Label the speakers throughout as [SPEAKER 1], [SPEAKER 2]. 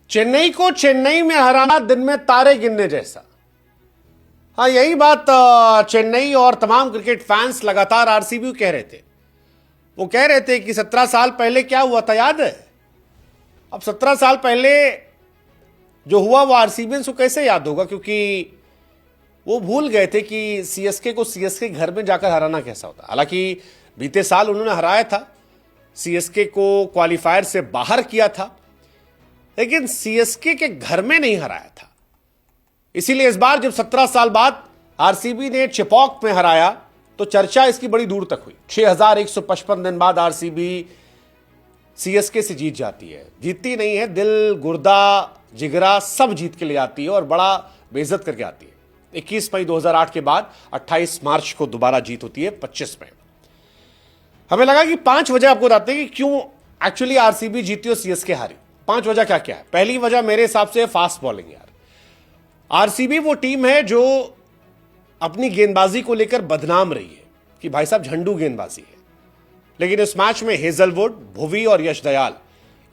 [SPEAKER 1] चेन्नई को चेन्नई में हराना दिन में तारे गिनने जैसा। हाँ, यही बात चेन्नई और तमाम क्रिकेट फैंस लगातार आरसीबी कह रहे थे। वो कह रहे थे कि 17 साल पहले क्या हुआ था याद है। अब 17 साल पहले जो हुआ वो आरसीबी को कैसे याद होगा, क्योंकि वो भूल गए थे कि सीएसके को सीएसके घर में जाकर हराना कैसा होता। हालांकि बीते साल उन्होंने हराया था, सीएसके को क्वालिफायर से बाहर किया था, लेकिन सीएसके के घर में नहीं हराया था। इसीलिए इस बार जब 17 साल बाद आरसीबी ने चिपॉक में हराया तो चर्चा इसकी बड़ी दूर तक हुई। 6155 दिन बाद आरसीबी सीएसके से जीत जाती है। जीतती नहीं है, दिल गुर्दा जिगरा सब जीत के ले आती है और बड़ा बेइज्जत करके आती है। 21 मई 2008 के बाद 28 मार्च को दोबारा जीत होती है 25 में। हमें लगा कि 5 वजह आपको बताते हैं कि क्यों एक्चुअली आरसीबी जीती और सीएसके हारी। 5 वजह क्या क्या है। पहली वजह मेरे हिसाब से फास्ट बॉलिंग। यार, आरसीबी वो टीम है जो अपनी गेंदबाजी को लेकर बदनाम रही है कि भाई साहब झंडू गेंदबाजी है, लेकिन इस मैच में हेजलवुड, भुवी और यश दयाल,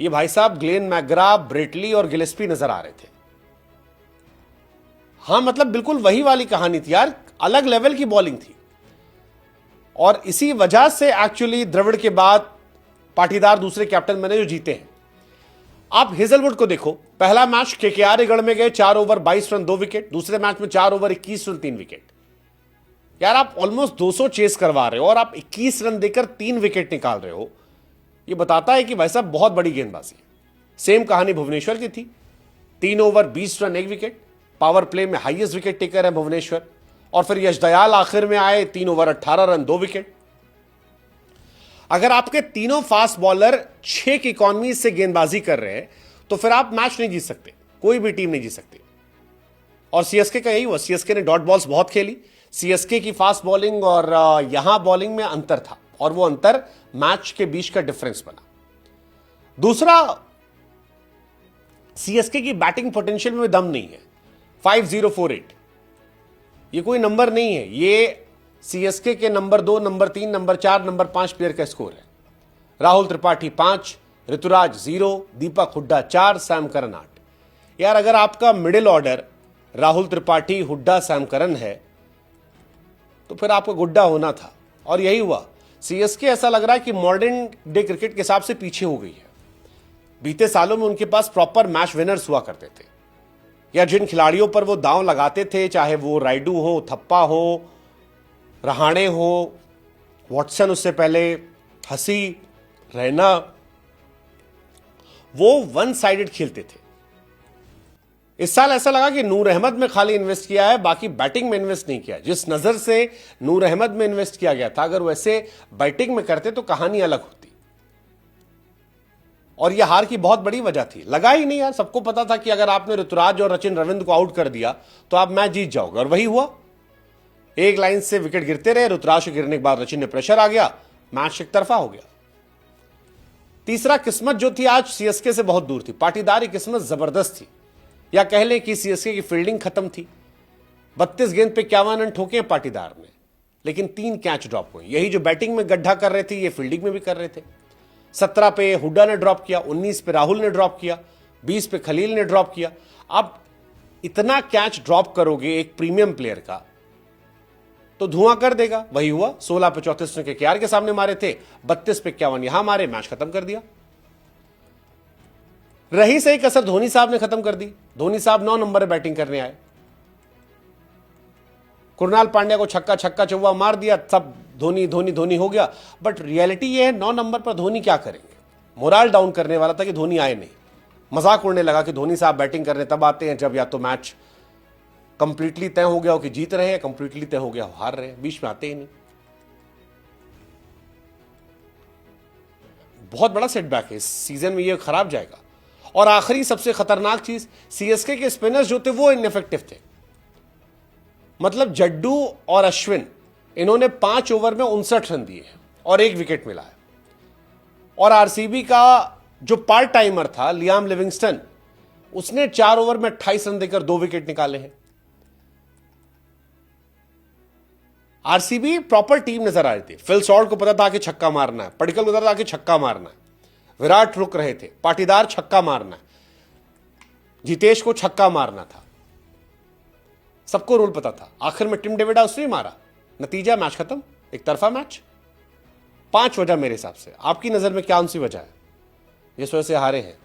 [SPEAKER 1] ये भाई साहब ग्लेन मैकग्रा, ब्रेटली और गिलेस्पी नजर आ रहे थे। हां, मतलब बिल्कुल वही वाली कहानी थी यार, अलग लेवल की बॉलिंग थी। और इसी वजह से एक्चुअली द्रविड़ के बाद पाटीदार दूसरे कैप्टन बने जो जीते हैं। आप हेजलवुड को देखो, पहला मैच केकेआर गढ़ में गए, 4 ओवर 22 रन 2 विकेट। दूसरे मैच में 4 ओवर 21 रन 3 विकेट। यार, आप ऑलमोस्ट 200 चेस करवा रहे हो और आप 21 रन देकर 3 विकेट निकाल रहे हो। ये बताता है कि भाई साहब बहुत बड़ी गेंदबाजी है। सेम कहानी भुवनेश्वर की थी, 3 over 20 run 1 wicket. Power play में हाईएस्ट विकेट टेकर है भुवनेश्वर। और फिर यश दयाल आखिर में आए, 3 ओवर 18 रन 2 विकेट। अगर आपके तीनों फास्ट बॉलर 6 की इकॉनमी से गेंदबाजी कर रहे हैं तो फिर आप मैच नहीं जीत सकते, कोई भी टीम नहीं जीत सकती। और सीएसके का यही हुआ। सीएसके ने डॉट बॉल्स बहुत खेली। सीएसके की फास्ट बॉलिंग और यहां बॉलिंग में अंतर था और वो अंतर मैच के बीच का डिफरेंस बना। दूसरा, सीएसके की बैटिंग पोटेंशियल में दम नहीं है। 5048 ये कोई नंबर नहीं है, ये सीएसके के number 2, number 3, number 4, number 5 player का स्कोर है। राहुल त्रिपाठी 5, ऋतुराज 0, दीपक हुड्डा 4, सैम करन 8। यार, अगर आपका middle order Rahul Tripathi, Hooda, Sam Curran है तो फिर आपको गुड्डा होना था, और यही हुआ। सीएसके ऐसा लग रहा है कि मॉडर्न डे क्रिकेट के हिसाब से पीछे हो गई है। बीते सालों में उनके पास प्रॉपर मैच विनर्स हुआ करते थे, या जिन खिलाड़ियों पर वो दांव लगाते थे, चाहे वो राइडू हो, थप्पा हो, रहाणे हो, वॉटसन, उससे पहले हसी, रैना, वो वन साइडेड खेलते थे। इस साल ऐसा लगा कि नूर अहमद में खाली इन्वेस्ट किया है, बाकी बैटिंग में इन्वेस्ट नहीं किया। जिस नजर से नूर अहमद में इन्वेस्ट किया गया था, अगर वैसे बैटिंग में करते तो कहानी अलग होती। और यह हार की बहुत बड़ी वजह थी। लगा ही नहीं यार, सबको पता था कि अगर आपने ऋतुराज और रचिन रविंद्र को आउट कर दिया तो आप मैच जीत जाओगे, और वही हुआ। एक लाइन से विकेट गिरते रहे, ऋतुराज के गिरने के बाद रचिन ने प्रेशर आ गया, मैच एक तरफा हो गया। तीसरा, किस्मत जो थी आज सीएसके से बहुत दूर थी। पाटीदार की किस्मत जबरदस्त थी, या कह लें कि सीएसके की फील्डिंग खत्म थी। 32 गेंद पे 51 रन ठोके पाटीदार ने, लेकिन 3 कैच ड्रॉप हुए। यही जो बैटिंग में गड्ढा कर रहे थे, ये फील्डिंग में भी कर रहे थे। 17 पे हुड्डा ने ड्रॉप किया, 19 पे राहुल ने ड्रॉप किया, 20 पे खलील ने ड्रॉप किया। अब इतना कैच ड्रॉप करोगे एक प्रीमियम प्लेयर का तो धुआं कर देगा। वही हुआ। 16 पे 34 के केआर के सामने मारे थे, 32 पे 51 यहां मारे, मैच खत्म कर दिया। रही सही कसर धोनी साहब ने खत्म कर दी। धोनी साहब 9 नंबर पर बैटिंग करने आए, कुणाल पांड्या को छक्का छक्का चौवा मार दिया, सब धोनी धोनी धोनी हो गया। बट रियलिटी ये है, 9 नंबर पर धोनी क्या करेंगे। मोराल डाउन करने वाला था कि धोनी आए नहीं। मजाक उड़ने लगा कि धोनी साहब बैटिंग करने तब आते हैं जब या तो मैच कंप्लीटली तय हो गया हो कि जीत रहे हैं, कंप्लीटली तय हो गया हो हार रहे हैं, बीच में आते ही नहीं। बहुत बड़ा सेटबैक है इस सीजन में, ये खराब जाएगा। और आखिरी सबसे खतरनाक चीज, सीएसके के स्पिनर्स जो थे वो इनइफेक्टिव थे। मतलब जड्डू और अश्विन, इन्होंने 5 ओवर में 59 रन दिए और 1 विकेट मिला है। और आरसीबी का जो पार्ट टाइमर था लियाम लिविंगस्टन, उसने 4 ओवर में 28 रन देकर 2 विकेट निकाले हैं। आरसीबी प्रॉपर टीम नजर आ रही थी। फिल सॉल्ट को पता था कि छक्का मारना है, पडिक्कल को पता था कि छक्का मारना है, विराट रुक रहे थे, पाटीदार छक्का मारना है। जितेश को छक्का मारना था, सबको रूल पता था। आखिर में टिम डेविड उसने ही मारा, नतीजा मैच खत्म, एक तरफा मैच। 5 वजह मेरे हिसाब से। आपकी नजर में क्या उनसी वजह है जिस वजह से हारे हैं?